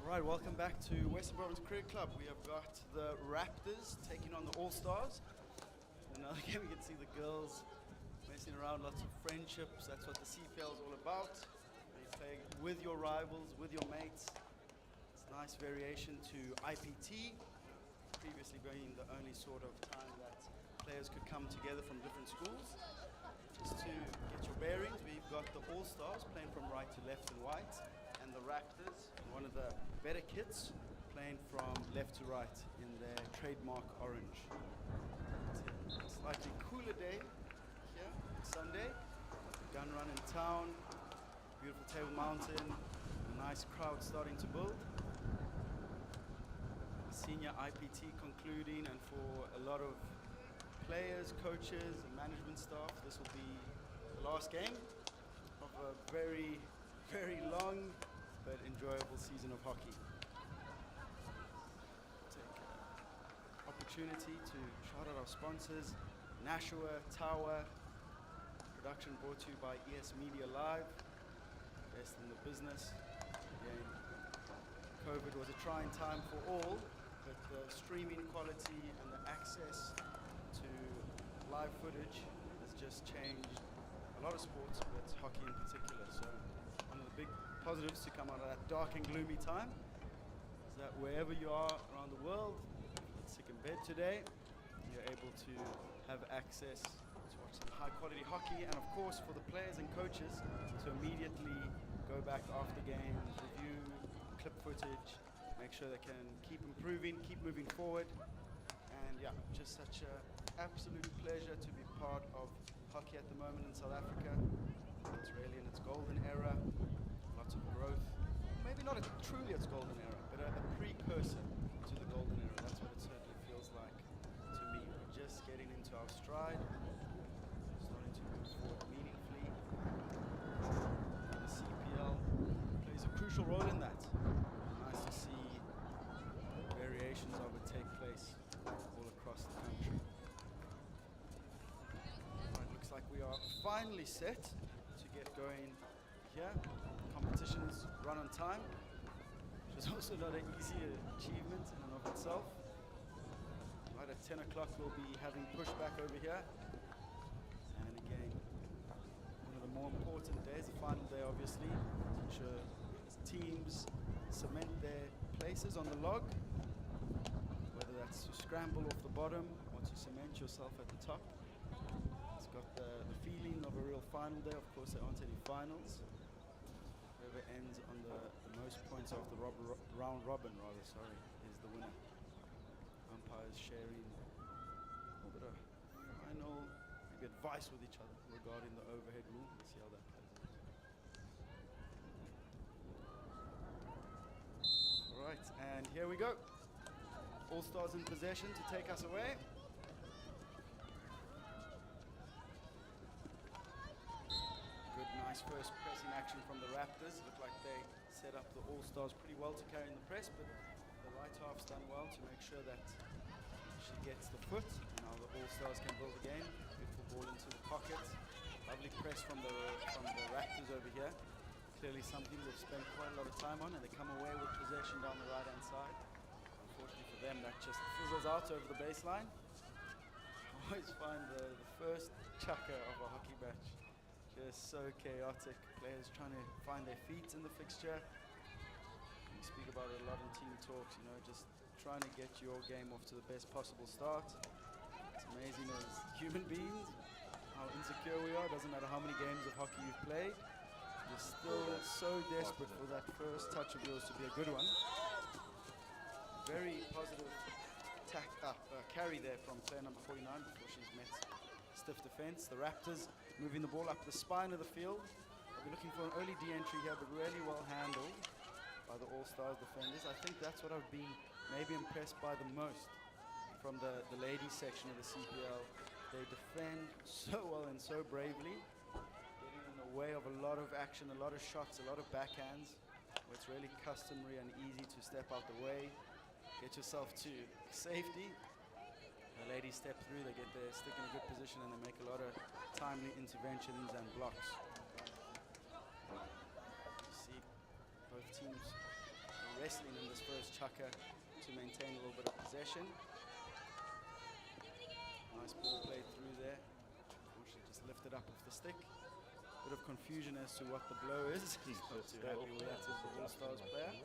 Right, welcome back to Western Province Cricket Club. We have got the Raptors taking on the All-Stars. Another game, we can see the girls messing around, lots of friendships. That's what the CPL is all about. You play with your rivals, with your mates. It's a nice variation to IPT, previously being the only sort of time that players could come together from different schools. Just to get your bearings, we've got the All-Stars playing from right to left and white, and the Raptors, one of the better kits, playing from left to right in their trademark orange. It's a slightly cooler day here, Sunday. Gun run in town, beautiful Table Mountain, a nice crowd starting to build. The senior IPT concluding, and for a lot of players, coaches, and management staff, this will be the last game of a very, very long but enjoyable season of hockey. Take an opportunity to shout out our sponsors, Nashua, Tower, production brought to you by ES Media Live, best in the business. Again, COVID was a trying time for all, but the streaming quality and the access to live footage has just changed a lot of sports, but hockey in particular. So one of the big positives to come out of that dark and gloomy time is that wherever you are around the world, you're sick in bed today, you're able to have access to watch some high quality hockey, and of course for the players and coaches to immediately go back after games, review clip footage, make sure they can keep improving, keep moving forward. And yeah, just such an absolute pleasure to be part of hockey at the moment in South Africa. It's really in its golden era, lots of growth. Maybe not truly its golden era, but a precursor to the golden era. That's what it certainly feels like to me. We're just getting into our stride, starting to move forward meaningfully. The CPL plays a crucial role in that. Nice to see variations of it take place all across the country. Right, looks like we are finally set to get going here. Competitions run on time, which is also not an easy achievement in and of itself. Right at 10 o'clock we'll be having pushback over here. And again, one of the more important days, the final day obviously, to ensure teams cement their places on the log, whether that's to scramble off the bottom or to cement yourself at the top. It's got the feeling of a real final day. Of course, there aren't any finals. Whoever ends on the most points of the round robin, is the winner. Umpires sharing a little bit of final, maybe advice with each other regarding the overhead rule. We'll see how that plays out. All right, and here we go. All-Stars in possession to take us away. Good, nice first pressing action from the Raptors. Looked like they set up the All-Stars pretty well to carry in the press, but the right half's done well to make sure that she gets the foot. Now the All-Stars can build again. Beautiful ball into the pocket. Lovely press from the Raptors over here. Clearly something they've spent quite a lot of time on, and they come away with possession down the right-hand side. Unfortunately for them, that just fizzles out over the baseline. I always find the first chucker of a hockey match just so chaotic. Players trying to find their feet in the fixture. We speak about it a lot in team talks, you know, just trying to get your game off to the best possible start. It's amazing as human beings how insecure we are. Doesn't matter how many games of hockey you've played. You're still so desperate for that first touch of yours to be a good one. Very positive carry there from player number 49 before she's met stiff defense. The Raptors moving the ball up the spine of the field. They'll be looking for an early D-entry here, but really well handled by the All-Stars defenders. I think that's what I've been maybe impressed by the most from the ladies section of the CPL. They defend so well and so bravely, getting in the way of a lot of action, a lot of shots, a lot of backhands, where it's really customary and easy to step out the way, get yourself to safety. The ladies step through, they get their stick in a good position, and they make a lot of timely interventions and blocks. You see both teams wrestling in Tucker to maintain a little bit of possession. Nice ball played through there. Unfortunately, just lifted up off the stick. Bit of confusion as to what the blow is. He's not too happy with that as the All-Stars player.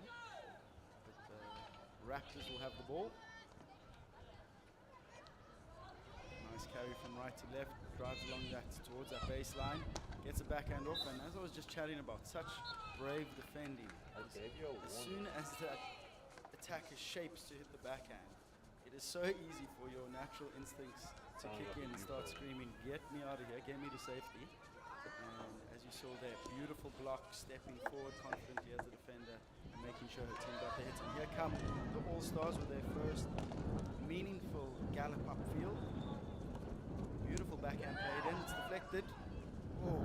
But the Raptors will have the ball. Nice carry from right to left. Drives along that towards that baseline. Gets a backhand off, and as I was just chatting about, such brave defending. As soon as that attacker shapes to hit the backhand, it is so easy for your natural instincts to kick in and start screaming, "Get me out of here, get me to safety." And as you saw there, beautiful block, stepping forward confidently as a defender and making sure her team got the hits. And here come the All-Stars with their first meaningful gallop upfield. Beautiful backhand played in, it's deflected. Oh,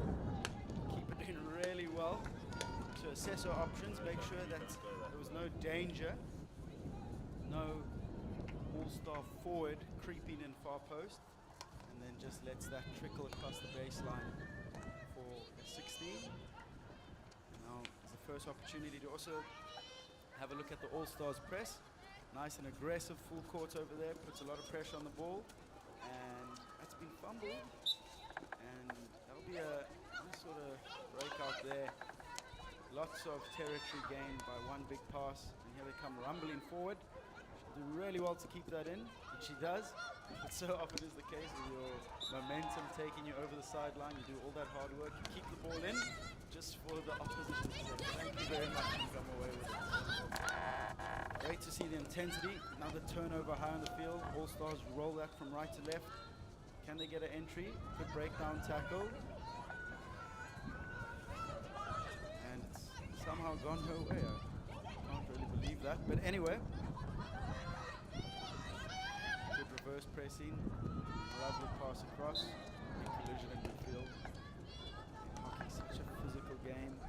keeper doing really well to assess her options, make sure that there was no danger, no All-Star forward creeping in far post, and then just lets that trickle across the baseline for a 16. Now is the first opportunity to also have a look at the All-Stars press. Nice and aggressive full court over there, puts a lot of pressure on the ball, and that's been fumbled. And that'll be a nice sort of breakout there. Lots of territory gained by one big pass, and here they come rumbling forward. She'll do really well to keep that in, and she does. But so often is the case with your momentum taking you over the sideline. You do all that hard work, you keep the ball in, just for the opposition to say, "Thank you very much," and come away with it. Great to see the intensity. Another turnover high on the field. All-Stars roll that from right to left. Can they get an entry? Good breakdown tackle. And it's somehow gone her way. I can't really believe that. But anyway, good reverse pressing. Lovely pass across. Big collision in midfield. Hockey, such a physical game.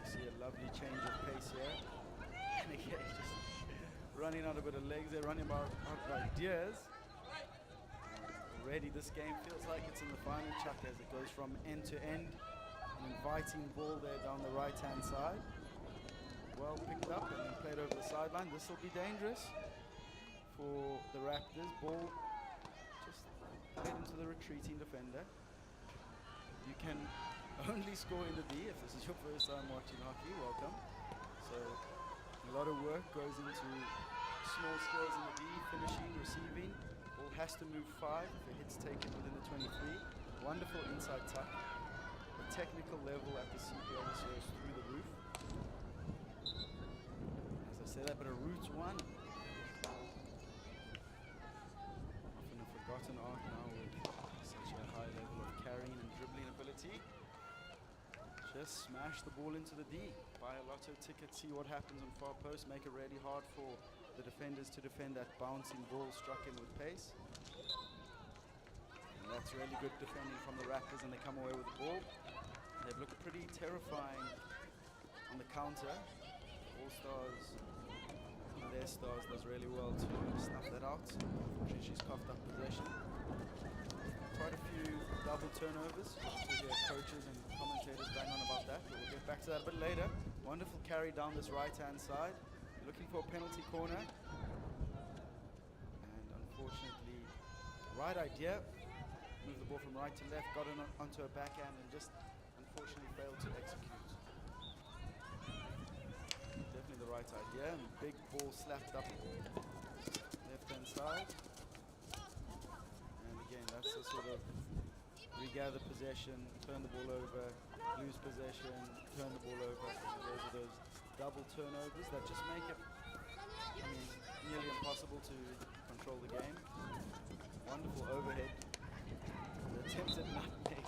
You see a lovely change of pace here. And again, just running out a bit of legs. They're running out of ideas. Already this game feels like it's in the final chapter as it goes from end to end. An inviting ball there down the right-hand side. Well picked up and then played over the sideline. This will be dangerous for the Raptors. Ball just played into the retreating defender. You can only score in the D if this is your first time watching hockey. Welcome. So a lot of work goes into small skills in the D, finishing, receiving. Ball has to move 5 if the hit's taken within the 23. Wonderful inside tuck. The technical level at the CPL this year is through the roof. As I say that, but a route 1. Often a forgotten art now with such a high level of carrying and dribbling ability. Just smash the ball into the D. Buy a lotto ticket, see what happens on far post, make it really hard for the defenders to defend that bouncing ball struck in with pace. And that's really good defending from the Raptors, and they come away with the ball. They've looked pretty terrifying on the counter. All-Stars, one of their stars, does really well to snuff that out. Unfortunately, she's coughed up possession. Quite a few double turnovers. To their coaches and commentators bang on about that, but we'll get back to that a bit later. Wonderful carry down this right-hand side. Looking for a penalty corner. And unfortunately, right idea. Move the ball from right to left, got it onto a backhand and just unfortunately failed to execute. Definitely the right idea. And big ball slapped up left-hand side. And again, that's a sort of regather possession, turn the ball over, lose possession, turn the ball over. Those are those double turnovers that just make it, nearly impossible to control the game. Wonderful overhead. The attempted nutmeg.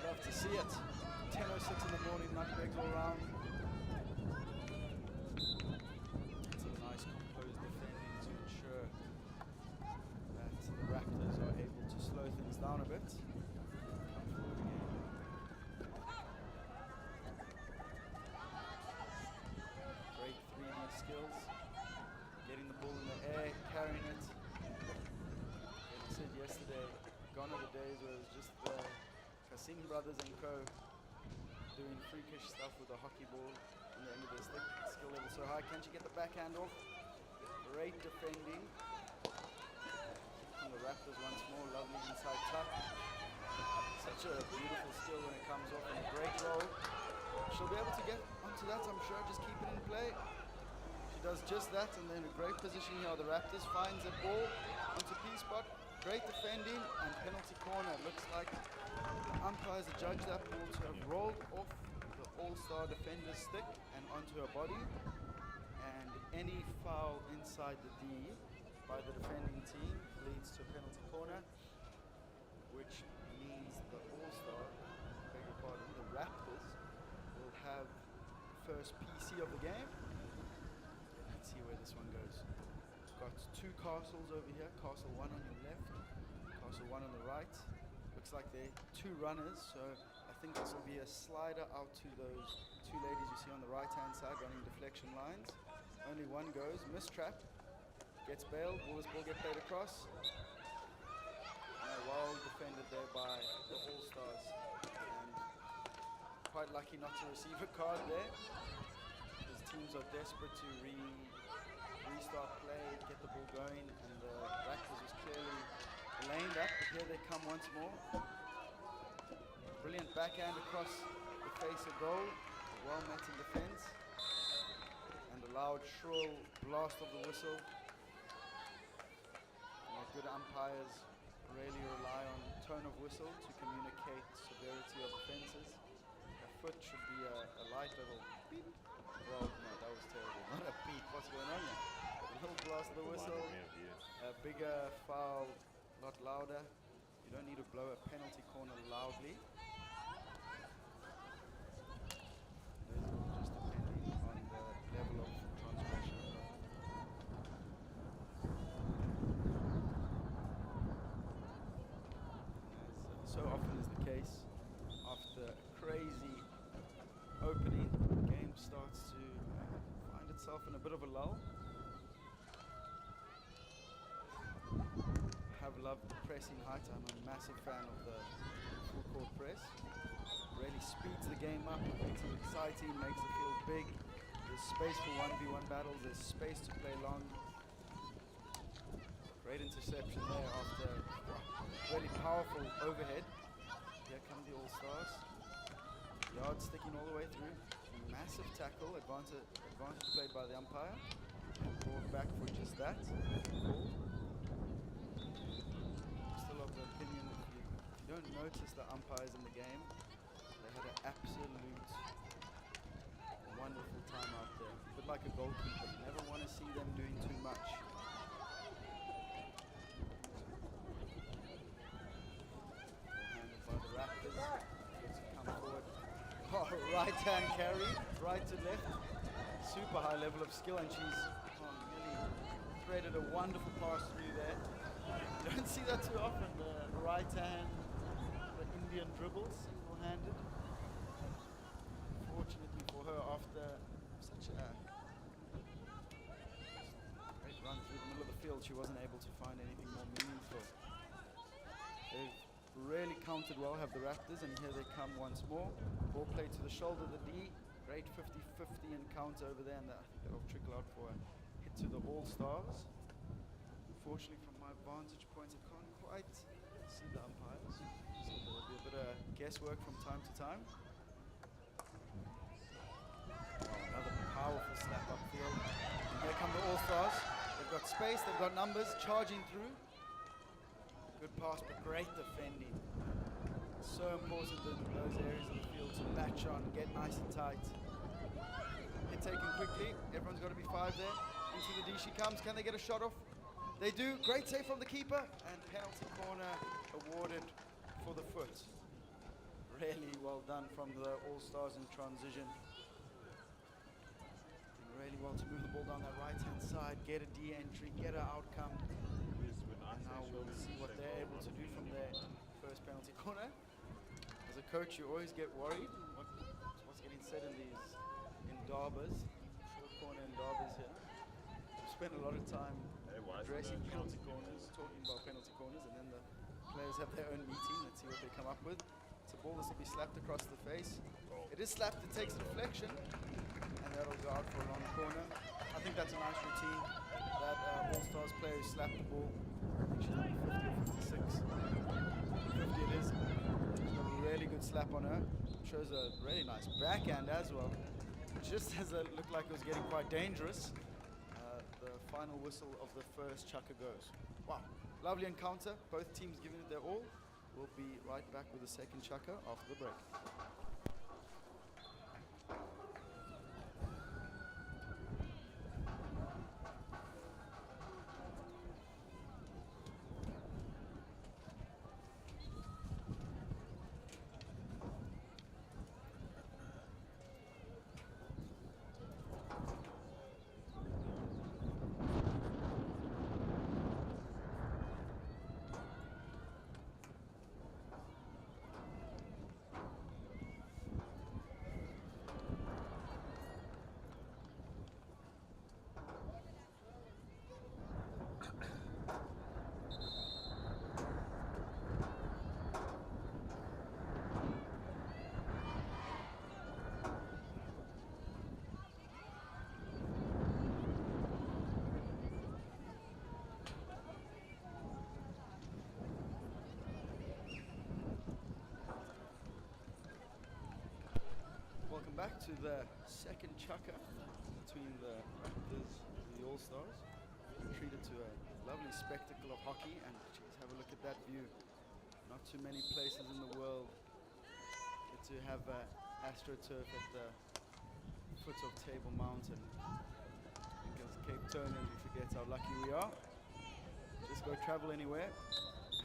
Love to see it. 10:06 in the morning, nutmegs all around. Some nice composed defending to ensure that the Raptors are able to slow things down a bit. Skills, getting the ball in the air, carrying it. And I said yesterday, gone are the days where it was just the Kasim brothers and co doing freakish stuff with the hockey ball on the end of their stick. Skill level so high. Can she get the backhand off? Great defending. From the Raptors once more. Lovely inside tuck. Such a beautiful skill when it comes off, and a great roll. She'll be able to get onto that, I'm sure. Just keep it in play. She does just that, and then a great position here. The Raptors finds a ball onto P-spot. Great defending and penalty corner. Looks like the umpires adjudged that ball to have rolled off the all-star defender's stick and onto her body. And any foul inside the D by the defending team leads to a penalty corner, which means the all-star, beg your pardon, the Raptors will have first PC of the game. Let's see where this one goes. Got two castles over here. Castle 1 on your left, castle 1 on the right. Looks like they're two runners, so I think this will be a slider out to those two ladies you see on the right hand side running deflection lines. Only one goes, mistrap, gets bailed, will this ball get played across? Well defended there by the All-Stars, and quite lucky not to receive a card there, because teams are desperate to restart play, get the ball going, and the Raptors was clearly laned up, but here they come once more. Brilliant backhand across the face of goal, well met in defense, and a loud shrill blast of the whistle. And good umpires really rely on tone of whistle to communicate severity of offences. A foot should be a light little beep. Well, no, that was terrible. Not a beep. What's going on here? A little blast of the whistle. A bigger foul, a lot louder. You don't need to blow a penalty corner loudly. Just depending on the level of transgression. As so often is the case, after a crazy opening, the game starts to find itself in a bit of a lull. Have loved the pressing height. I'm a massive fan of the full court press. Really speeds the game up, makes it exciting, makes it feel big. There's space for 1v1 battles, there's space to play long. Great interception there after really powerful overhead. Here come the All-Stars. Yard sticking all the way through. Massive tackle, advantage played by the umpire. Brought back for just that. Still of the opinion, if you don't notice the umpires in the game, they had an absolute wonderful time out there. A bit like a goalkeeper, you never want to see them doing too much. Handled by the Raptors. Gets to come forward. Oh, right hand carry, right to left. Super high level of skill, and she's really threaded a wonderful pass through there. You don't see that too often, the right hand, the Indian dribble, single-handed. Fortunately for her, after such a great run through the middle of the field, she wasn't able to find anything more meaningful. They've really counted well, have the Raptors, and here they come once more. Ball played to the shoulder of the D. Great 50-50 encounter over there, and I think that'll trickle out for a hit to the All-Stars. Unfortunately, from my vantage point, I can't quite see the umpires, so there'll be a bit of guesswork from time to time. Another powerful slap upfield. And here come the All-Stars. They've got space, they've got numbers, charging through. Good pass, but great defending. So important in those areas of the field to latch on, get nice and tight. Hit taken quickly, everyone's got to be 5 there. Into the D she comes, can they get a shot off? They do, great save from the keeper, and penalty corner awarded for the foot. Really well done from the All-Stars in transition. Doing really well to move the ball down that right-hand side, get a D entry, get an outcome. And now we'll see what they're able to do from their first penalty corner. As a coach, you always get worried what's getting said in darbers, short corner and darbers here. We spend a lot of time addressing penalty corners, talking about penalty corners, and then the players have their own meeting. Let's see what they come up with. It's a ball ball. This will be slapped across the face. It is slapped, it takes deflection, and that'll go out for a long corner. I think that's a nice routine. That All-Stars player who slapped the ball, I think she's number 50 or 56. 50 it is. She's got a really good slap on her. Shows a really nice backhand as well. Just as it looked like it was getting quite dangerous, the final whistle of the first chukker goes. Wow, lovely encounter. Both teams giving it their all. We'll be right back with the second chukker after the break. Welcome back to the second chukker between the Raptors and the All-Stars. We're treated to a lovely spectacle of hockey, and geez, have a look at that view. Not too many places in the world get to have AstroTurf at the foot of Table Mountain. I think as Cape Townians we forget how lucky we are. Just go travel anywhere,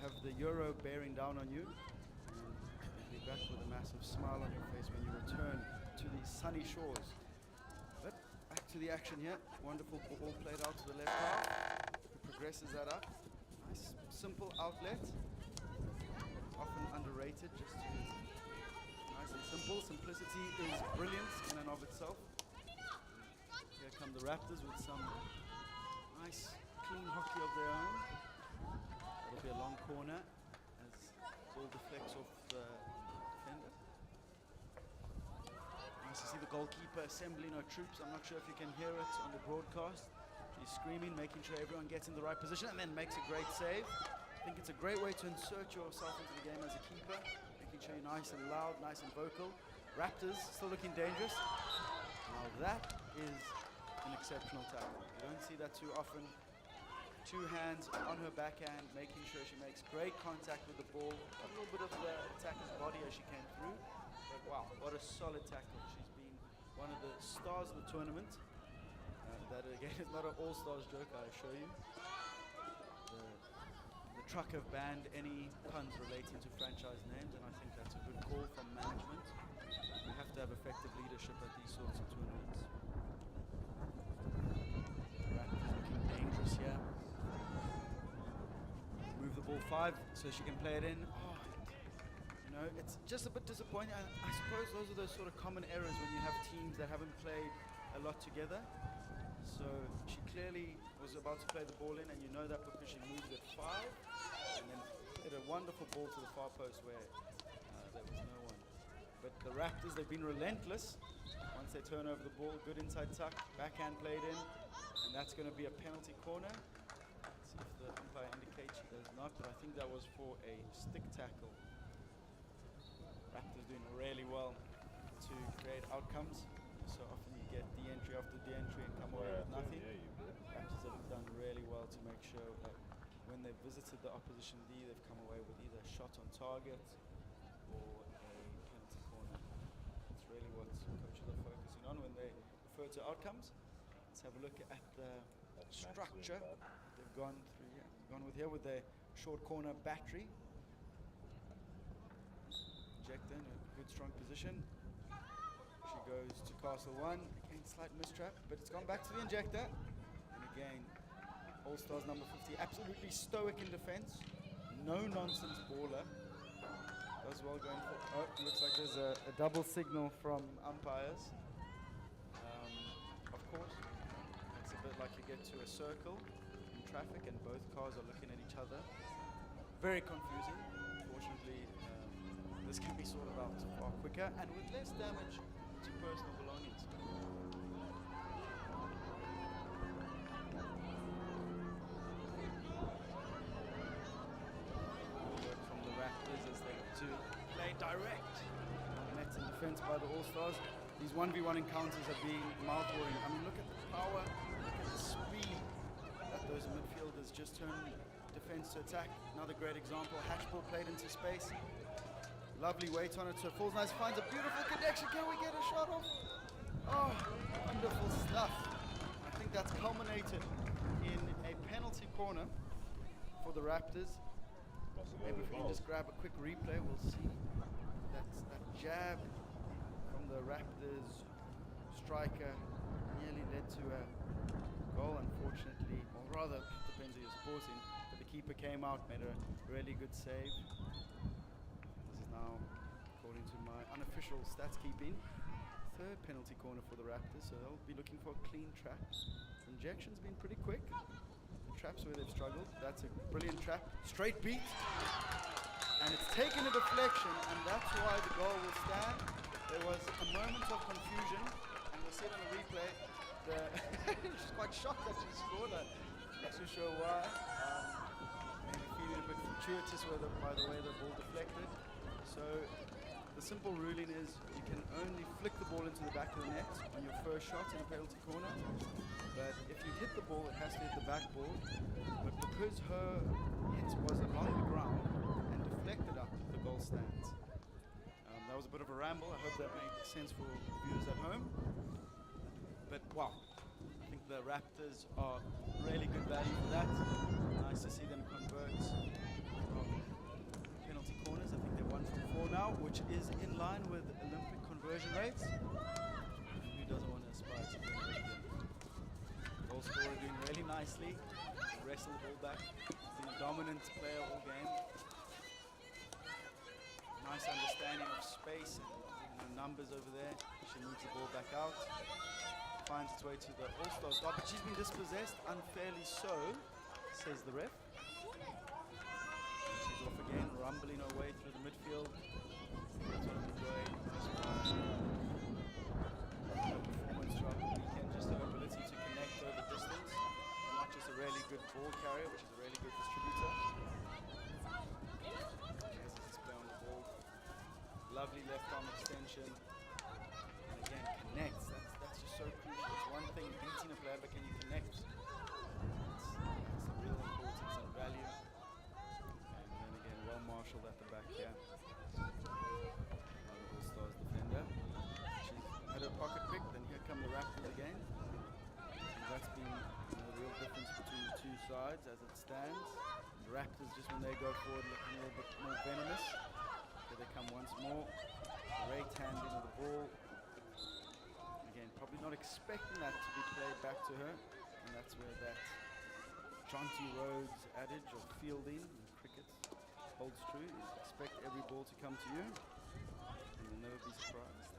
have the Euro bearing down on you, and be back with a massive smile on your face when you return to these sunny shores. But back to the action here. Wonderful ball played out to the left half. Who progresses that up. Nice simple outlet. Often underrated, just nice and simple. Simplicity is brilliant in and of itself. Here come the Raptors with some nice clean hockey of their own. That'll be a long corner as ball deflects off the defender. Nice to see the goalkeeper assembling her troops. I'm not sure if you can hear it on the broadcast. She's screaming, making sure everyone gets in the right position, and then makes a great save. I think it's a great way to insert yourself into the game as a keeper, making sure you're nice and loud, nice and vocal. Raptors still looking dangerous. Now that is an exceptional tackle. You don't see that too often. Two hands on her backhand, making sure she makes great contact with the ball. A little bit of the attacker's body as she came through. But wow, what a solid tackle. She's been one of the stars of the tournament. That again is not an all-stars joke, I assure you. The truck have banned any puns relating to franchise names, and I think that's a good call from management. We have to have effective leadership at these sorts of tournaments. Raptors looking dangerous here. Move the ball 5 so she can play it in. Oh, you know, it's just a bit disappointing. I suppose those are those sort of common errors when you have teams that haven't played a lot together. So she clearly was about to play the ball in, and you know that because she moved at 5 and then played a wonderful ball to the far post where there was no one. But the Raptors, they've been relentless. Once they turn over the ball, good inside tuck, backhand played in, and that's going to be a penalty corner. Let's see if the umpire indicates she does not, but I think that was for a stick tackle. Raptors doing really well to create outcomes. So often you get de-entry after de-entry and come away with nothing. Raptors have done really well to make sure that when they've visited the opposition D, they've come away with either a shot on target or a penalty corner. That's really what coaches are focusing on when they refer to outcomes. Let's have a look at the structure they've gone through here. Gone with here with their short corner battery. Injector in a good strong position. She goes to Castle 1, again slight mistrap, but it's gone back to the injector. And again, All-Stars number 50, absolutely stoic in defense. No nonsense baller. Does well going for, oh, looks like there's a double signal from umpires. Of course, it's a bit like you get to a circle in traffic and both cars are looking at each other. Very confusing. Fortunately, this can be sorted out far quicker and with less damage to personal belongings. Work from the Raptors as they look to play direct. Nets in defense by the All-Stars. These 1v1 encounters are being mouth-watering. I mean, look at the power, look at the speed that those midfielders just turn defense to attack. Another great example, Hatchball played into space. Lovely weight on it, so it falls nice, finds a beautiful connection. Can we get a shot off? Oh, wonderful stuff. I think that's culminated in a penalty corner for the Raptors. Maybe if we can just grab a quick replay, we'll see that jab from the Raptors striker nearly led to a goal, unfortunately, or rather, depends who you're supporting, but the keeper came out, made a really good save. This is now, according to my unofficial stats keeping, third penalty corner for the Raptors, so they'll be looking for a clean trap. Injection's been pretty quick. The traps where they've struggled. That's a brilliant trap. Straight beat. And it's taken a deflection, and that's why the goal will stand. There was a moment of confusion, and we'll see it on the replay. She's quite shocked that she scored that. Not too sure why. Maybe feeling a bit fortuitous by the way the ball deflected. So the simple ruling is you can only flick the ball into the back of the net on your first shot in a penalty corner. But if you hit the ball, it has to hit the backboard. But because her hit was along the ground and deflected up, the goal stands. That was a bit of a ramble. I hope that makes sense for viewers at home. But wow, I think the Raptors are really good value for that. Nice to see them convert penalty corners. I think they're 1 from 4 now, which is in line with Olympic conversion rates. Who doesn't want to aspire to be an Olympian? Goal scorer doing really nicely, wrestle the ball back. Been a dominant player all game. Nice understanding of space and the numbers over there. She moves the ball back out. Finds its way to the All-Stars goal, but she's been dispossessed unfairly so, says the ref. She's off again, rumbling her way through the midfield. That's what I'm enjoying. Performance throughout the weekend, just her ability to connect over distance. Not just a really good ball carrier, but she's a really good distributor. There's this play on the ball. Lovely left arm extension. And again, connects. That's just so crucial. It's one thing beating a player, but can you connect? That's the real importance and value. And then again, well marshaled at the back here. Another All-Stars defender. She had her pocket picked, then here come the Raptors again. And that's been the real difference between the two sides as it stands. The Raptors, just when they go forward, looking a little bit more venomous. Here they come once more. Great handling of the ball. Again, probably not expecting that to be played back to her. And that's where that Jonty Rhodes adage of fielding in cricket holds true. You expect every ball to come to you, and you'll never be surprised.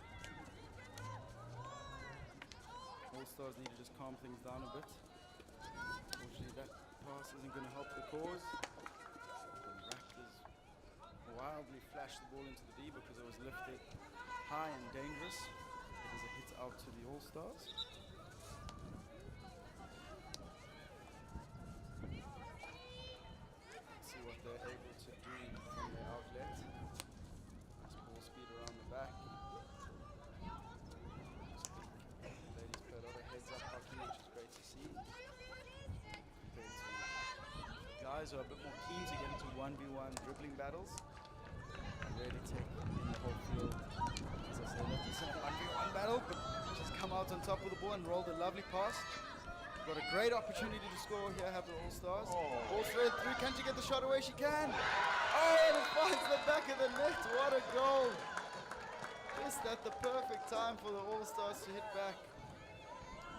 All-Stars need to just calm things down a bit. Unfortunately, that pass isn't going to help the cause. The Raptors wildly flashed the ball into the D because it was lifted high and dangerous. It is a hit out to the All-Stars. Let's see what they're able to do from their outlet. Nice ball speed around the back. Ladies play a lot of heads-up hockey, which is great to see. Guys are a bit more keen to get into 1v1 dribbling battles and really take in the whole field. As I said, it's a 1v1 battle, but she's come out on top of the ball and rolled a lovely pass. Got a great opportunity to score here, have the All-Stars. Ball straight through, can she get the shot away? She can! Oh, and it finds the back of the net, what a goal! Just at the perfect time for the All-Stars to hit back.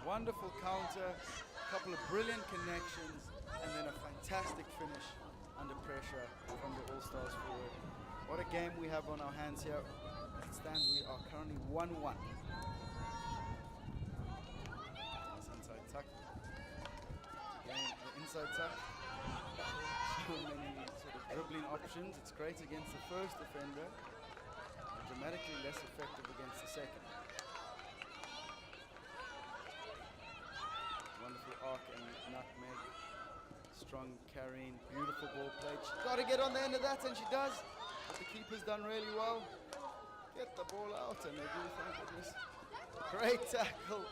Wonderful counter, a couple of brilliant connections, and then a fantastic finish under pressure from the All-Stars forward. What a game we have on our hands here. As it stands, we are currently 1-1. Nice inside tuck. Again, the inside tuck. So many sort of dribbling options. It's great against the first defender. dramatically less effective against the second. Wonderful arc and nutmeg. Strong carrying, beautiful ball play. She's got to get on the end of that, and she does. But the keeper's done really well. Get the ball out, and they do, thank goodness. Great tackle.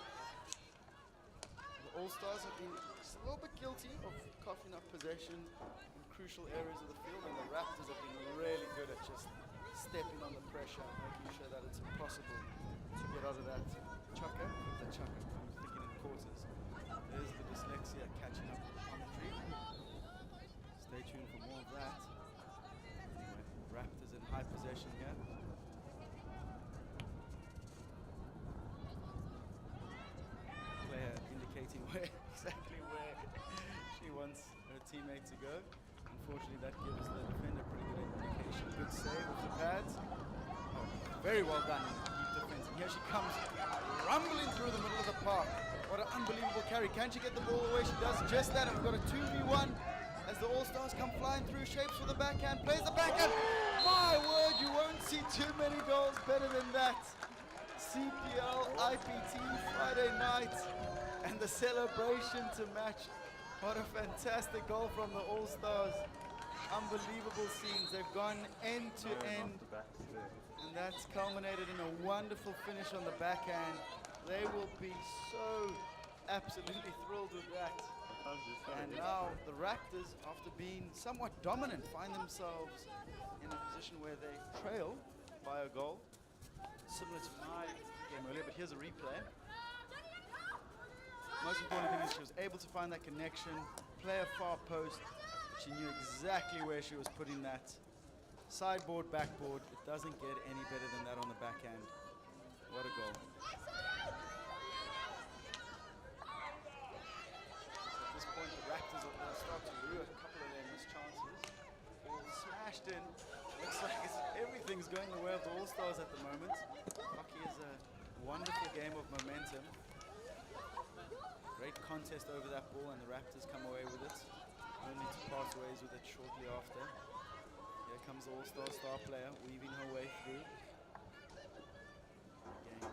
The All-Stars have been just a little bit guilty of coughing up possession in crucial areas of the field, and the Raptors have been really good at just stepping on the pressure, making sure that it's impossible to get out of that chucker. The chucker comes thinking in quarters. There's the dyslexia catching up with the commentary. Stay tuned for more of that. Anyway, Raptors in high possession here. Player indicating exactly where she wants her teammate to go. Unfortunately, that gives the defender pretty good indication. Good save with the pads. Oh, very well done in deep defense. And here she comes, rumbling through the middle of the park. What an unbelievable carry. Can she get the ball away? She does just that. And we've got a 2v1 as the All-Stars come flying through. Shapes for the backhand. Plays the backhand. My word, you won't see too many goals better than that. CPL IPT Friday night. And the celebration to match. What a fantastic goal from the All-Stars. Unbelievable scenes. They've gone end to end. And that's culminated in a wonderful finish on the backhand. They will be so absolutely thrilled with that. And now the Raptors, after being somewhat dominant, find themselves in a position where they trail by a goal. Similar to my game earlier, but here's a replay. Most important thing is she was able to find that connection, play a far post. She knew exactly where she was putting that. Sideboard, backboard, it doesn't get any better than that on the backhand. What a goal. At this point, the Raptors will start to rue a couple of their missed chances. All smashed in. Looks like everything's going the way of the All-Stars at the moment. Hockey is a wonderful game of momentum. Great contest over that ball, and the Raptors come away with it, only to part ways with it shortly after. Here comes the All-Star star player, weaving her way through. Again,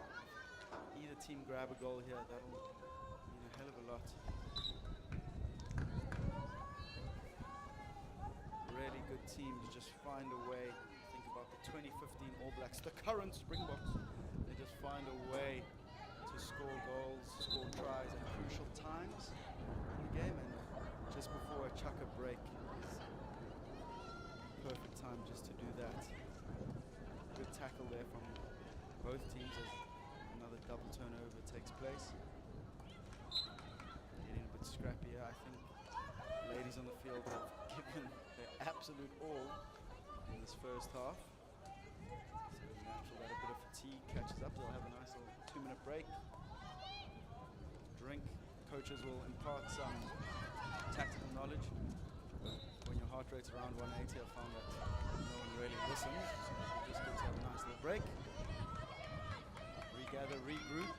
either team grab a goal here, that'll mean a hell of a lot. Really good team to just find a way. Think about the 2015 All Blacks, the current Springboks. They just find a way to score goals, score tries at crucial times in the game, and just before a chucker break is perfect time just to do that. Good tackle there from both teams as another double turnover takes place. Getting a bit scrappier. I think ladies on the field have given their absolute all in this first half. So it's natural that a bit of fatigue catches up. They'll have a nice little 2-minute break. Drink. Coaches will impart some tactical knowledge. But when your heart rate's around 180, I found that no one really listens. So it's just good to have a nice little break. Regather, regroup,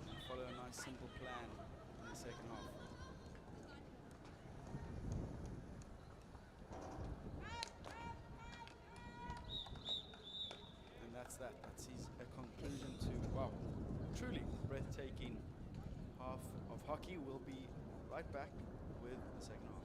and follow a nice simple plan in the second half. And that's that. That sees a conclusion to, wow, truly breathtaking half of hockey. We'll be right back with the second half.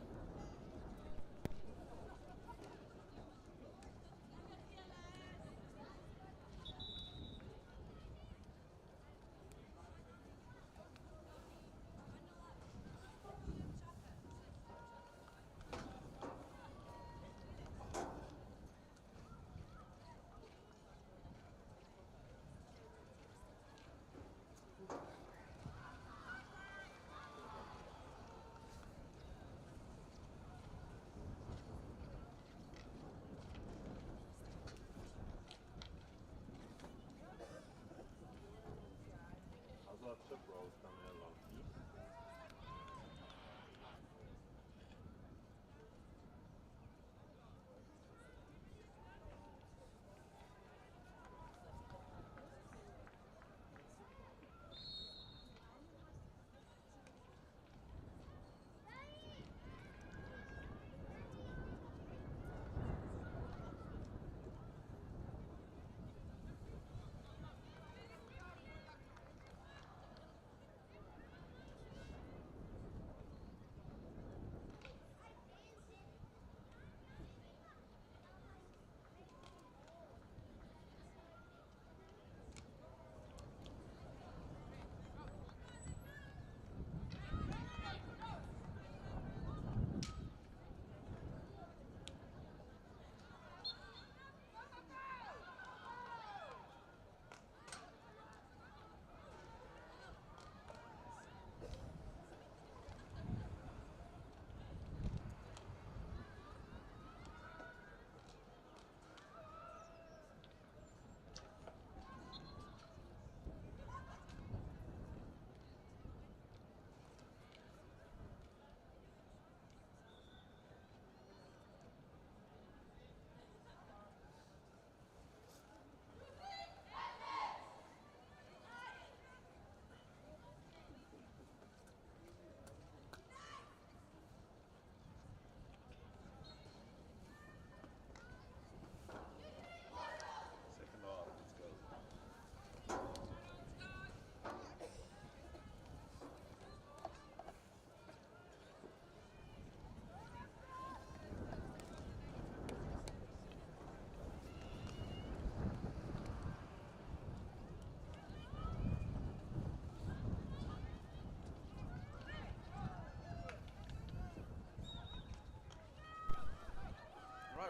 Chip rolls coming along.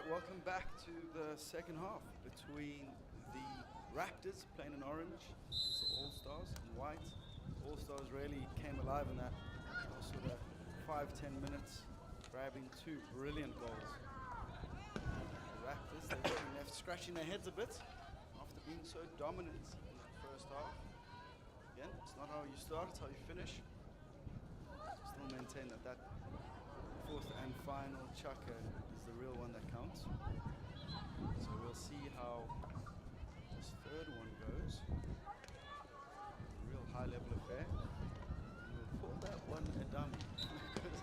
welcome back to the second half between the Raptors playing in orange against the All-Stars in white. All-Stars really came alive in that sort of 5-10 minutes, grabbing two brilliant goals. The Raptors, they've been left scratching their heads a bit after being so dominant in that first half. Again, it's not how you start, it's how you finish. Still maintain that fourth and final chukker is the real one that counts. So we'll see how this third one goes. Real high level affair. And we'll call that one a dummy. Because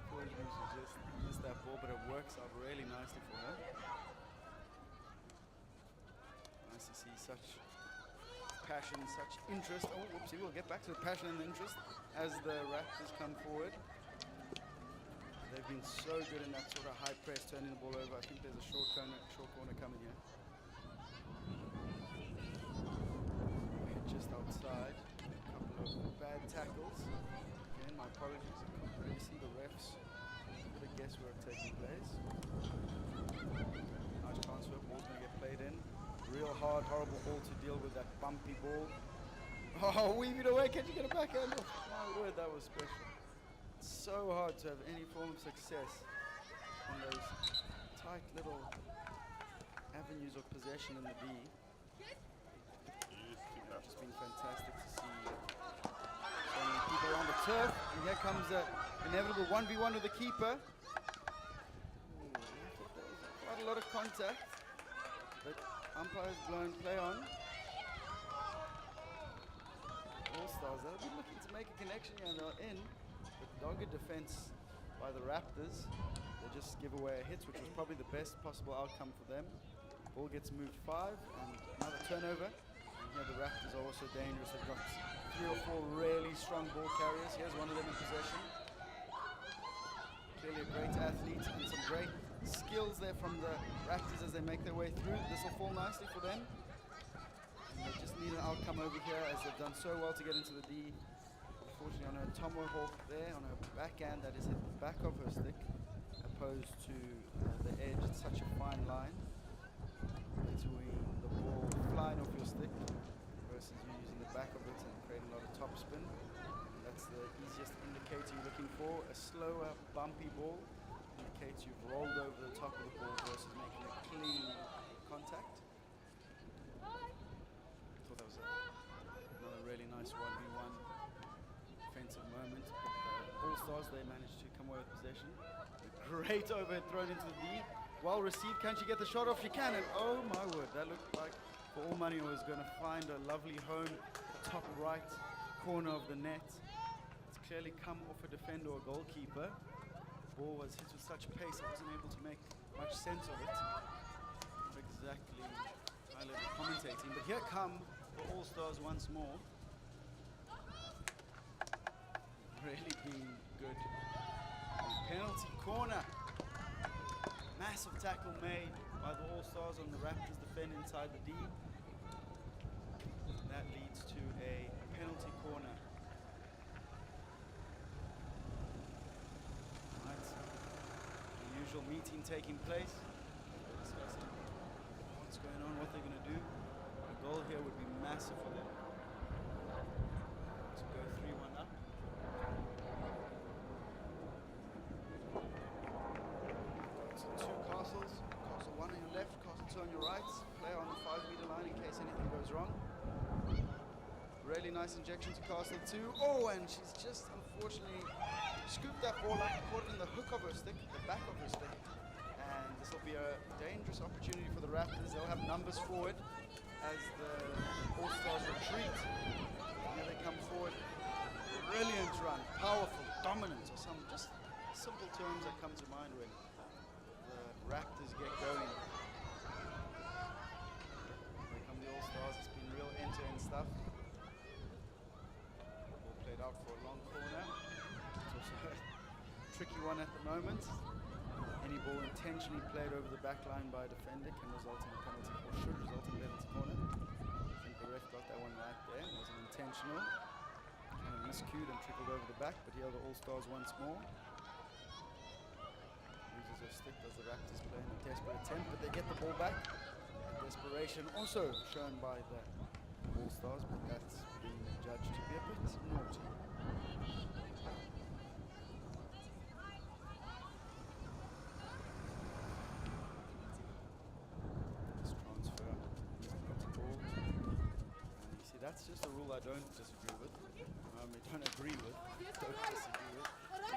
unfortunately she just missed that ball, but it works out really nicely for her. Nice to see such passion, such interest. Oh, whoopsie, we'll get back to the passion and the interest as the Raptors come forward. They've been so good in that sort of high press, turning the ball over. I think there's a short corner coming here. Just outside, a couple of bad tackles. Again, my apologies. I can't really see the refs. Got to guess where it's taking place. Nice transfer, ball's going to get played in. Real hard, horrible ball to deal with, that bumpy ball. Oh, weave it away, can't you get a backhand? Oh, my word, that was special. It's so hard to have any form of success in those tight little avenues of possession in the D. It's just been fantastic to see so many people around the turf. And here comes the inevitable 1v1 with the keeper. I thought there was quite a lot of contact, but umpires blowing play on. All-Stars, they'll be looking to make a connection here, and they're in. Dogged defense by the Raptors. They just give away hits, which was probably the best possible outcome for them. Ball gets moved 5 and another turnover. And here the Raptors are also dangerous. They've got 3 or 4 really strong ball carriers. Here's one of them in possession. Clearly a great athlete and some great skills there from the Raptors as they make their way through. This will fall nicely for them. And they just need an outcome over here as they've done so well to get into the D. Unfortunately, on her tomahawk there, on her backhand, that is hit the back of her stick, opposed to the edge. It's such a fine line between the ball flying off your stick versus you using the back of it and creating a lot of topspin. That's the easiest indicator you're looking for. A slower, bumpy ball indicates you've rolled over the top of the ball versus making a clean contact. I thought that was another really nice 1v1 defensive moment. All-Stars, they managed to come away with possession. A great overhead thrown into the D. Well received. Can she get the shot off? She can. And oh my word, that looked like for all money was going to find a lovely home, top right corner of the net. It's clearly come off a defender or goalkeeper. Ball was hit with such pace, I wasn't able to make much sense of it. Not exactly high-level commentating, but here come the All-Stars once more. Really been good. Penalty corner. Massive tackle made by the All-Stars on the Raptors defend inside the D. That leads to a penalty corner. Right. The usual meeting taking place. They're discussing what's going on, what they're going to do. A goal here would be massive for them. To go 3-1 up. Castle 1 on your left, Castle 2 on your right. Player on the 5-meter line in case anything goes wrong. Really nice injection to Castle 2. Oh, and she's just unfortunately scooped that ball up, caught it in the hook of her stick, the back of her stick. And this will be a dangerous opportunity for the Raptors. They'll have numbers forward as the All-Stars retreat. And here they come forward. Brilliant run, powerful, dominant, or some just simple terms that come to mind when Raptors get going. Here come the All-Stars. It's been real end-to-end stuff. Ball played out for a long corner. It's also a tricky one at the moment. Any ball intentionally played over the back line by a defender can result in a penalty, or should result in a penalty corner. I think the ref got that one right there. It wasn't intentional. Kind of miscued and trickled over the back, but here are the All-Stars once more. Loses or stick does the Raptors play in a desperate attempt, but they get the ball back. Desperation also shown by the All-Stars, but that's being judged to be a bit naughty. This transfer is not called. And you see, that's just a rule I don't disagree with. I don't agree with. Don't disagree with.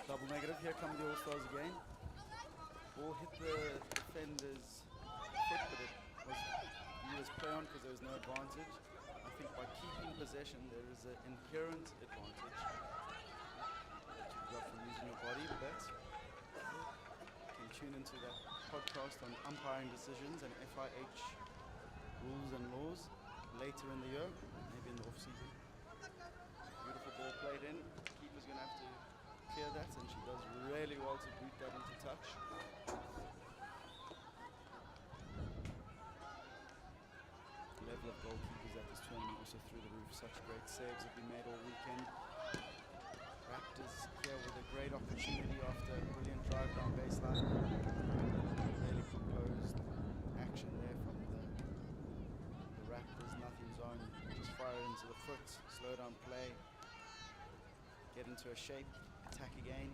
Double negative. Here come the All-Stars again. Ball hit the defender's foot, but he was play on because there was no advantage. I think by keeping possession, there is an inherent advantage that you've got from using your body. But you can tune into that podcast on umpiring decisions and FIH rules and laws later in the year, maybe in the off-season. Beautiful ball played in. Keeper's going to have to clear that, and she does really well to boot that into touch. The level of goalkeepers at this tournament also through the roof. Such great saves have been made all weekend. Raptors here with a great opportunity after a brilliant drive down baseline. Really composed action there from the Raptors. Nothing zone. Just fire into the foot. Slow down play. Get into a shape. Attack again.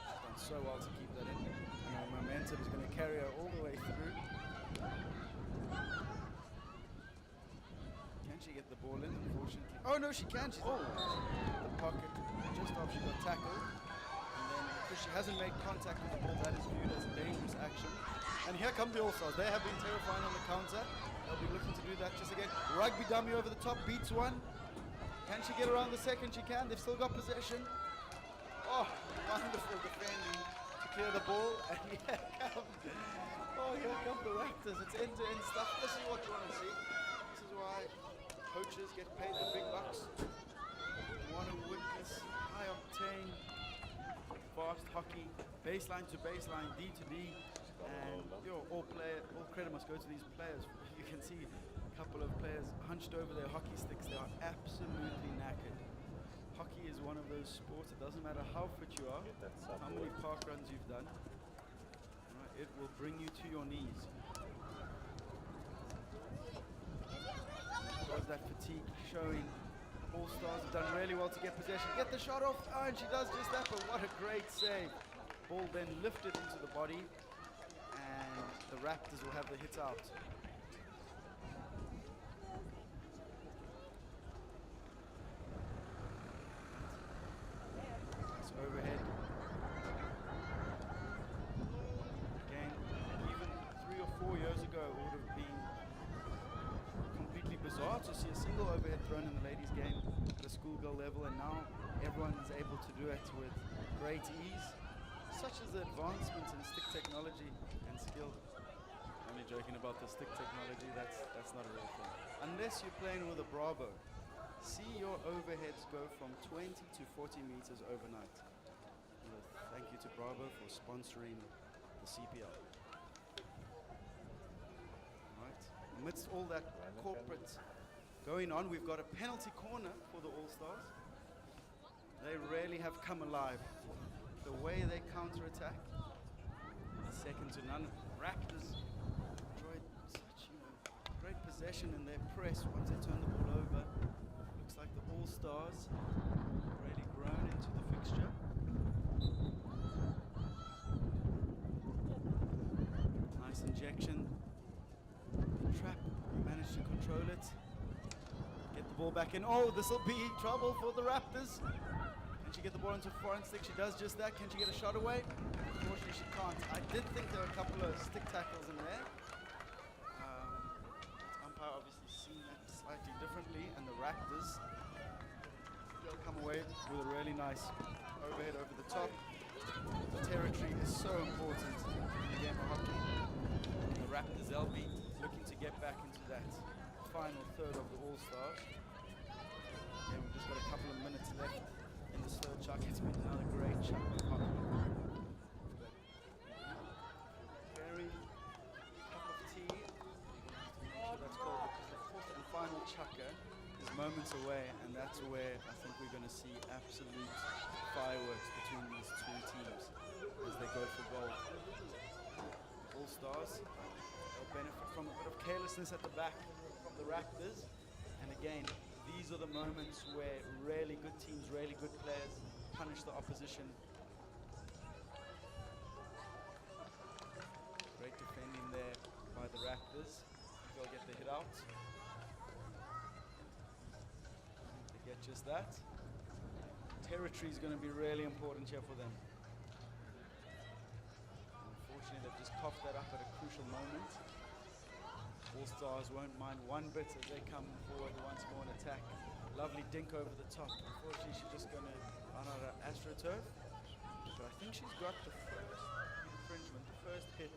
Done so well to keep that in. And her momentum is going to carry her all the way through. Can she get the ball in? Unfortunately. Oh no, she can. She's in the pocket just after she got tackled. And then because she hasn't made contact with the ball, that is viewed as a dangerous action. And here come the All-Stars. They have been terrifying on the counter. They'll be looking to do that just again. Rugby dummy over the top, beats one. Can she get around the second? She can. They've still got possession. Oh, wonderful defending to clear the ball. And here come the Raptors. It's end-to-end stuff. This is what you want to see. This is why coaches get paid the big bucks. You want to witness high-octane, fast hockey, baseline to baseline, D to D. And all credit must go to these players. You can see couple of players hunched over their hockey sticks. They are absolutely knackered. Hockey is one of those sports. It doesn't matter how fit you are, how many park runs you've done. Right, it will bring you to your knees. There's that fatigue showing. All-Stars have done really well to get possession. Get the shot off. Oh, and she does just that, but what a great save. Ball then lifted into the body, and the Raptors will have the hit out. Overhead. Again, even 3 or 4 years ago, it would have been completely bizarre to see a single overhead thrown in the ladies' game at a schoolgirl level, and now everyone is able to do it with great ease. Such as the advancements in stick technology and skill. Only joking about the stick technology, that's not a real thing. Unless you're playing with a Bravo. See your overheads go from 20 to 40 meters overnight. Thank you to Bravo for sponsoring the CPL. Right. Amidst all that corporate going on, we've got a penalty corner for the All-Stars. They really have come alive. The way they counter-attack is second to none. Raptors enjoyed such great possession in their press once they turn the ball over. Looks like the All-Stars really grown into the fixture. Nice injection. Trap, managed to control it. Get the ball back in. Oh, this will be trouble for the Raptors. Can she get the ball into foreign stick? She does just that. Can she get a shot away? Unfortunately, she can't. I did think there were a couple of stick tackles in there. Umpire obviously seen that slightly differently, and the Raptors will come away with a really nice overhead over the top. The territory is so important in the game of hockey. The Raptors, they'll be looking to get back into that final third of the All-Stars. And we've just got a couple of minutes left in this third chuck. It's been another great chuck of hockey. Very cup of tea. That's called the fourth and final chucker. is moments away, and that's where I think we're going to see absolute fireworks between these two teams as they go for goal. All Stars, they'll benefit from a bit of carelessness at the back from the Raptors. And again, these are the moments where really good teams, really good players punish the opposition. Great defending there by the Raptors. They'll get the hit out. They get just that. Territory is going to be really important here for them. Unfortunately, they've just coughed that up at a crucial moment. All Stars won't mind one bit as they come forward once more in attack. Lovely dink over the top. Unfortunately, she's just going to run out of AstroTurf. But I think she's got the first infringement, the first hit.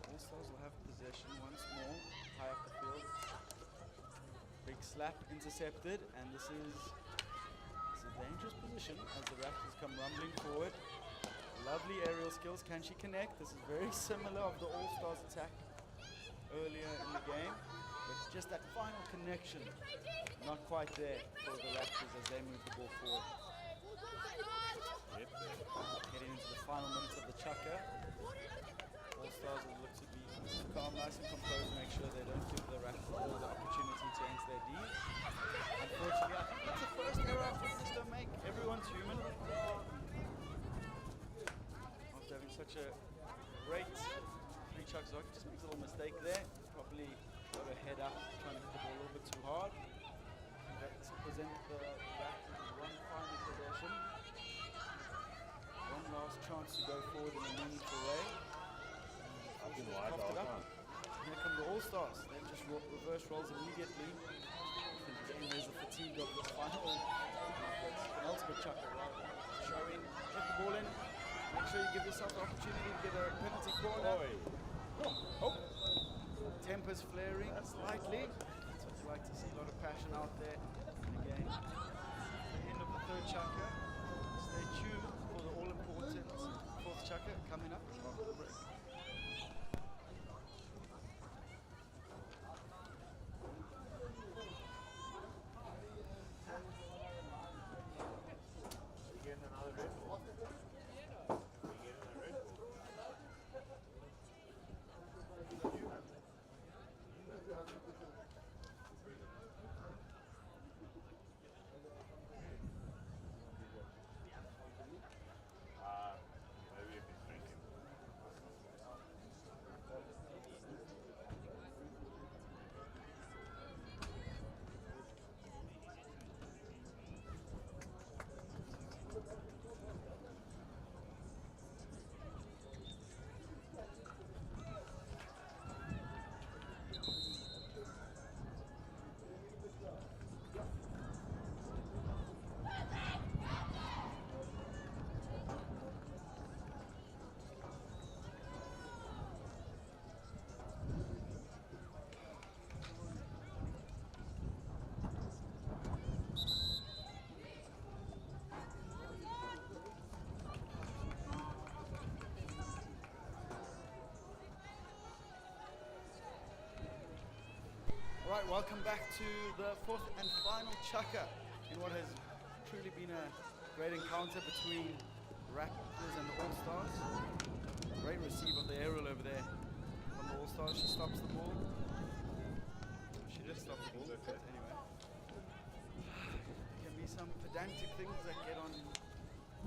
All Stars will have possession once more, high up the field. Big slap intercepted, and this is a dangerous position as the Raptors come rumbling forward. Lovely aerial skills. Can she connect? This is very similar of the All Stars attack earlier in the game, but just that final connection not quite there for the Raptors as they move the ball forward. Heading into the final minutes of the Chukka. All Stars will look to be calm, nice and composed, make sure they don't give the Raptors all the opportunity to enter their D. Unfortunately, I think that's the first error our fitness don't make. Everyone's human. After having such a great free chuck, Zoki just makes a little mistake there. Probably got her head up, trying to hit the ball a little bit too hard. Let's present the Raptors with one final possession. One last chance to go forward in a meaningful way. Coughed it up. Here come the All Stars. They just reverse rolls immediately. And again, there's the fatigue of the final penultimate chucker. Showing, get the ball in. Make sure you give yourself the opportunity to get a penalty corner. Oh. Tempers flaring slightly. That's what you like to see. A lot of passion out there. And again, the end of the third chucker. Stay tuned for the all-important fourth chucker coming up after the break. Right, welcome back to the fourth and final Chukka in what has truly been a great encounter between Raptors and the All Stars. Great receive of the aerial over there from the All Stars. She stops the ball. She did stop the ball, but anyway. There can be some pedantic things that get on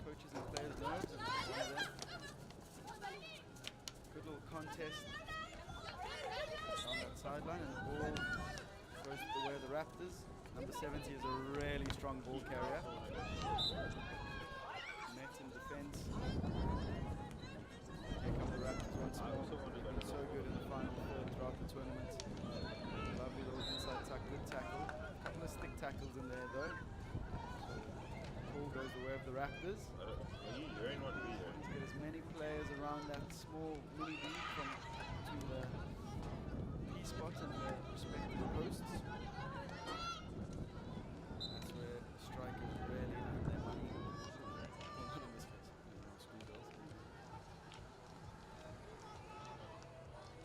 coaches and players' nerves. And one of them. Good little contest on that sideline, and the ball goes the way of the Raptors. Number 70 is a really strong ball carrier. Met in defense. Here come the Raptors once more. They've been so good in the final third throughout the tournament. Lovely little inside tuck, good tackle. A couple of stick tackles in there though. So the ball goes the way of the Raptors. Are you hearing what we hear? To get as many players around that small mini D from between the spot and the respective posts. That's where strikers really earn their money. Well, not in this case, school girls.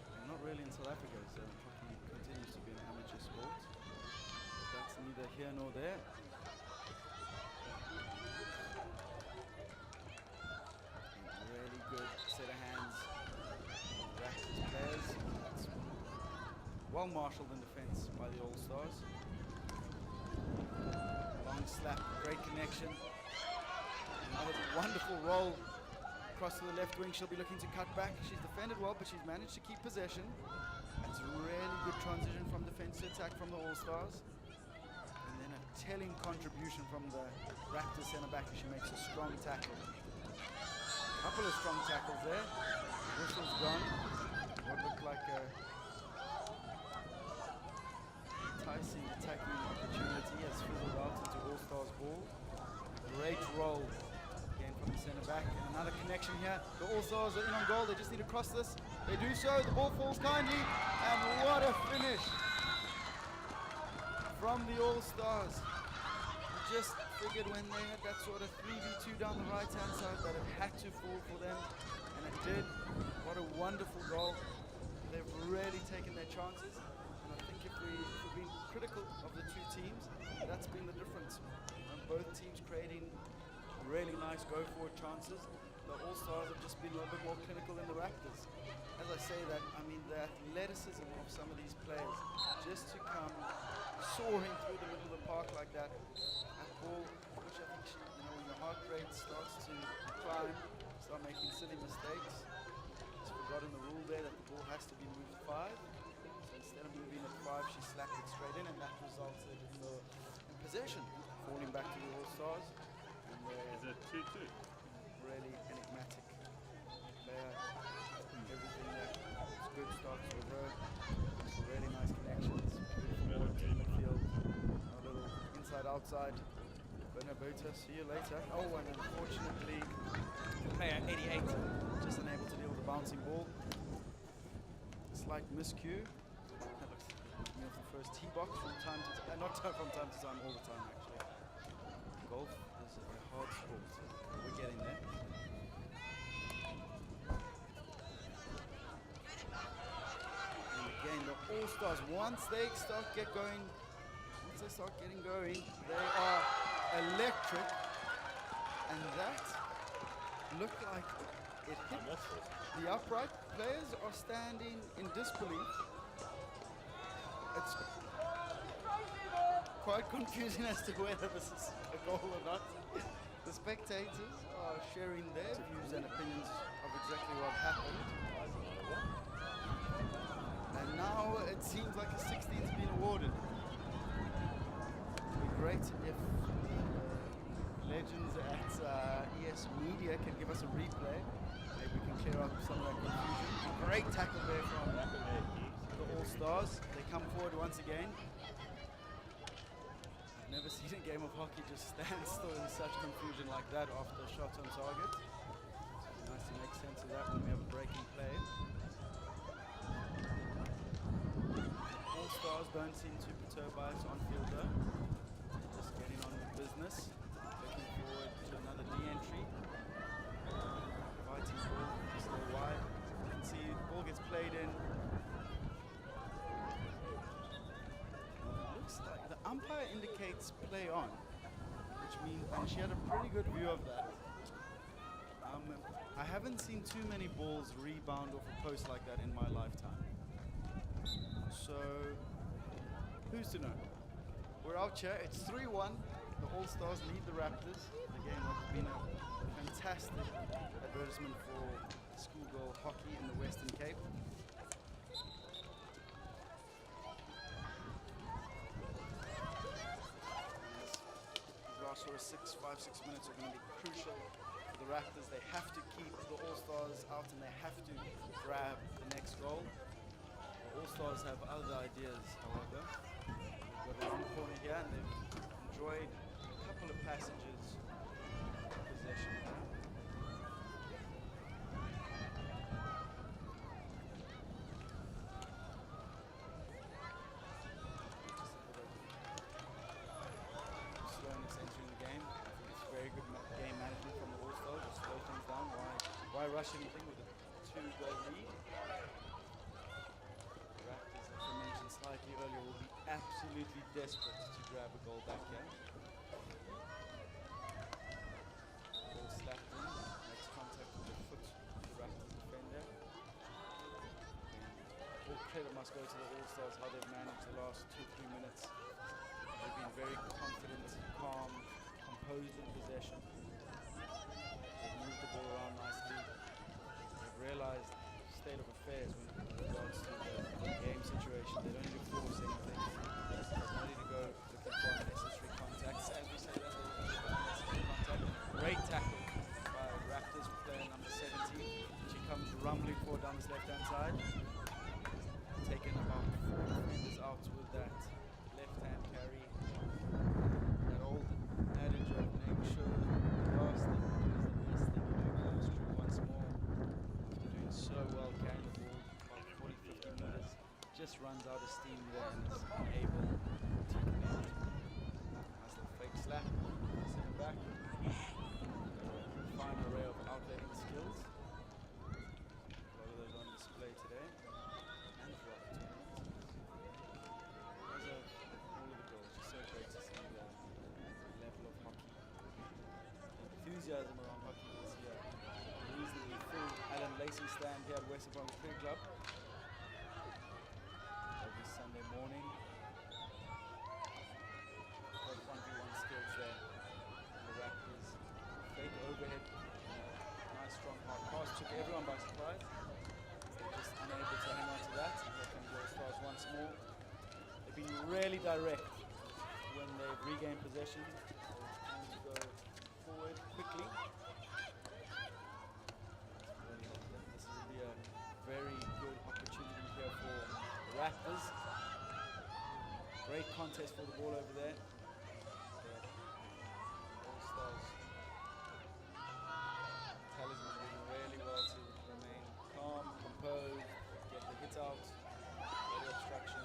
They're not South Africa, so hockey continues to be an amateur sport. But that's neither here nor there. Really good set of hands from the Raptors players. That's well marshaled in defense by the All-Stars. Long slap, great connection. Another wonderful roll across to the left wing. She'll be looking to cut back. She's defended well, but she's managed to keep possession. It's a really good transition from defense to attack from the All-Stars. And then a telling contribution from the Raptors centre back as she makes a strong tackle. Couple of strong tackles there. Whistle's gone. What looked like a enticing attacking opportunity has fizzled out into All-Stars ball. Great roll again from the centre back. And another connection here. The All-Stars are in on goal. They just need to cross this. They do so. The ball falls kindly. And what a finish from the All-Stars. Just figured when they had that sort of 3v2 down the right-hand side that it had to fall for them, and it did. What a wonderful goal. They've really taken their chances, and I think if we've been critical of the two teams, that's been the difference. Both teams creating really nice go-forward chances. The All-Stars have just been a little bit more clinical than the Raptors. As I say that, I mean the athleticism of some of these players, just to come soaring through the middle of the park like that, ball, which I think when your heart rate starts to climb, start making silly mistakes. She's forgotten the rule there that the ball has to be moved 5. So instead of moving at 5, she slapped it straight in, and that resulted in possession falling back to the All-Stars. Is it 2-2? Really enigmatic player. Everything there. It's good starts with her. Some really nice connections. Beautiful work in the field. A little inside-outside. Bernabeuta, see you later. Oh, and unfortunately, player 88 just unable to deal with the bouncing ball. Slight miscue. That looks me off the first tee box from time to time. Not from time to time, all the time actually. Golf is a hard sport. We're getting there. And again, the All-Stars, once they start getting going, they are electric, and that looked like it hit the upright. Players are standing in disbelief. It's quite confusing as to whether this is a goal or not. The spectators are sharing their views and opinions of exactly what happened. And now it seems like a 16's been awarded. Great if legends at ES Media can give us a replay. Maybe we can clear up some of that confusion. Great tackle there from the All-Stars. They come forward once again. I've never seen a game of hockey just stand still in such confusion like that after a shot on target. It's nice to make sense of that when we have a breaking play. All-Stars don't seem too perturbed by its on-field though. Getting on with business, looking forward to another D-entry. Fighting ball, just a little wide. You can see the ball gets played in. It looks like the umpire indicates play on, which means, and she had a pretty good view of that. I haven't seen too many balls rebound off a post like that in my lifetime. So, who's to know? We're out here, it's 3-1. The All-Stars lead the Raptors. The game has been a fantastic advertisement for schoolgirl hockey in the Western Cape. These last sort of 5-6 minutes are going to be crucial for the Raptors. They have to keep the All-Stars out and they have to grab the next goal. The All-Stars have other ideas, however. Got a long corner here, and they've enjoyed a couple of passages of possession. Slowness entering the game. I think it's very good game management from the All-Stars. Just slow things down. Why rush anything with a 2-goal lead? absolutely desperate to grab a goal back here. Ball slapped in, makes contact with the foot of the Raptors defender. And all credit must go to the All-Stars, how they've managed the last 2-3 minutes. They've been very confident, calm, composed in possession. They've moved the ball around nicely. They've realized the state of affairs when it regards to the game situation. They don't need to force anything. There's no need to go looking for unnecessary contacts. As we say, that's unnecessary contact. Great tackle by Raptors player number 17. She comes rumbling forward down this left-hand side. Taken about 4 defenders out with that left-hand carry. That old adage of making sure the last thing is the best thing you do comes true once more. After doing so well carrying the ball about 40-50 meters, just runs out of steam there and is unable to connect. Nice little fake slap, send it back. Fine array of outletting skills. A lot of those on display today. And throughout the tournament. Those are all of the goals. Just so great to see the level of hockey, the enthusiasm around hockey this year. The reasonably full Alan Lacey stand here at Western Province Cricket Club. Every Sunday morning. Got 1v1 skills there. The Raptors fake overhead. Nice strong hard pass. Took everyone by surprise. They're just unable to hang on to that. Here comes the All-Stars once more. They've been really direct when they've regained possession. And to go forward quickly. This is be a very good opportunity here for the Raptors. Great contest for the ball over there. The All-Stars talisman doing really well to remain calm, composed, get the hit out, better obstruction,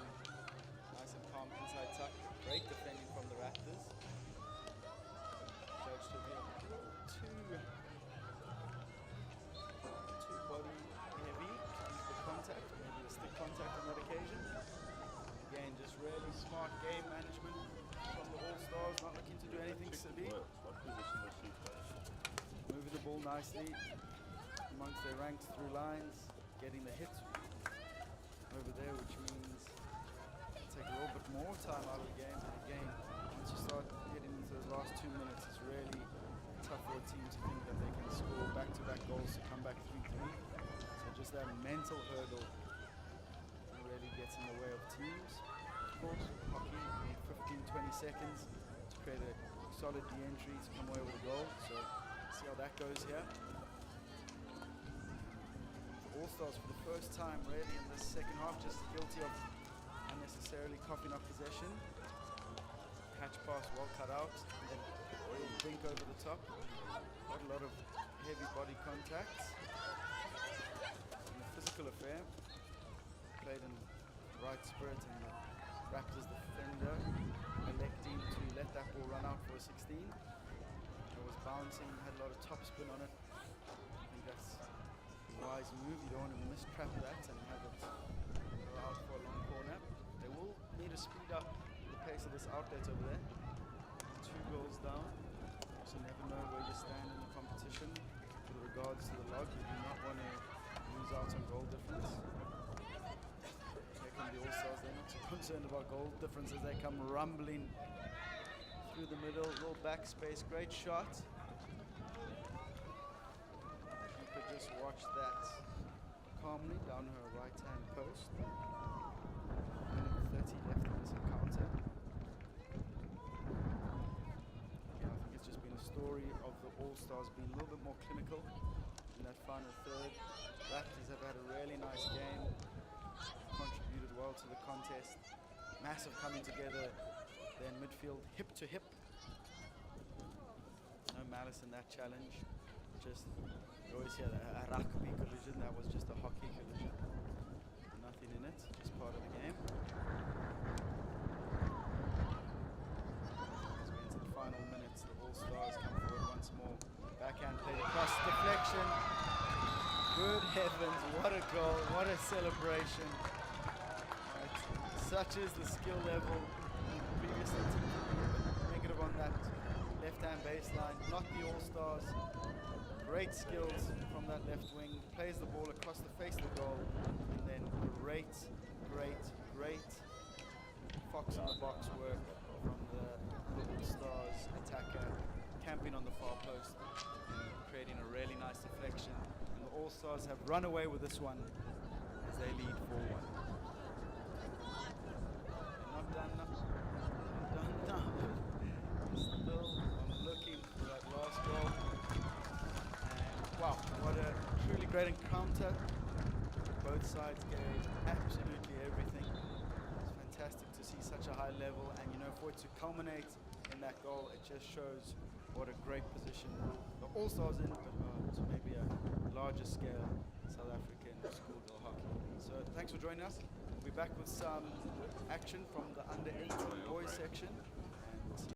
nice and calm inside tuck. Great defending from the Raptors. Judge to be too body heavy to use the contact, maybe the stick contact on that occasion. Again, just really smart game management from the All-Stars, not looking to do anything silly. What position was she playing? Moving the ball nicely amongst their ranks through lines, getting the hit over there, which means take a little bit more time out of the game. And again, once you start getting into the last 2 minutes, it's really tough for a team to think that they can score back-to-back goals to come back 3-3. So just that mental hurdle really gets in the way of teams. Of course, hockey, you need 15-20 seconds to create a solid de-entry to come away with a goal. So see how that goes here. The All-Stars for the first time really in this second half, just guilty of unnecessarily coughing up possession. Patch pass well cut out, and then a little blink over the top. Quite a lot of heavy body contacts. And a physical affair. Played in the right spirit, and the Raptors defender electing to let that ball run out for a 16. It was bouncing, had a lot of top spin on it. I think that's a wise move. You don't want to mistrap that and have it go out for a long corner. They will need to speed up the pace of this outlet over there. 2 goals down. So never know where you stand in the competition with regards to the log. You do not want to lose out on goal difference. Here come the All-Stars. They're not too concerned about goal difference as they come rumbling through the middle, little backspace, great shot. You could just watch that calmly down her right-hand post. 30 left in this encounter. Yeah, I think it's just been a story of the All-Stars being a little bit more clinical in that final third. Raptors have had a really nice game, contributed well to the contest. Massive coming together there in midfield, hip to hip. No malice in that challenge. Just, you always hear a rugby collision, that was just a hockey collision. Nothing in it, just part of the game. As we enter the final minutes, the All-Stars come forward once more. Backhand played across, deflection. Good heavens, what a goal, what a celebration. Right, such is the skill level. Previously teams have been a bit negative on that left-hand baseline, not the all-stars. Great skills from that left wing, plays the ball across the face of the goal, and then great fox in the box work from the all-stars attacker, camping on the far post, creating a really nice deflection. And the all-stars have run away with this one as they lead 4-1. Not done now. Still looking for that last goal. And wow, what a truly great encounter. Both sides gave absolutely everything. It's fantastic to see such a high level, and you know, for it to culminate in that goal, it just shows what a great position the All-Stars in, but to maybe a larger scale South African schoolgirl hockey. So thanks for joining us. We'll be back with some action from the under 18 boys section.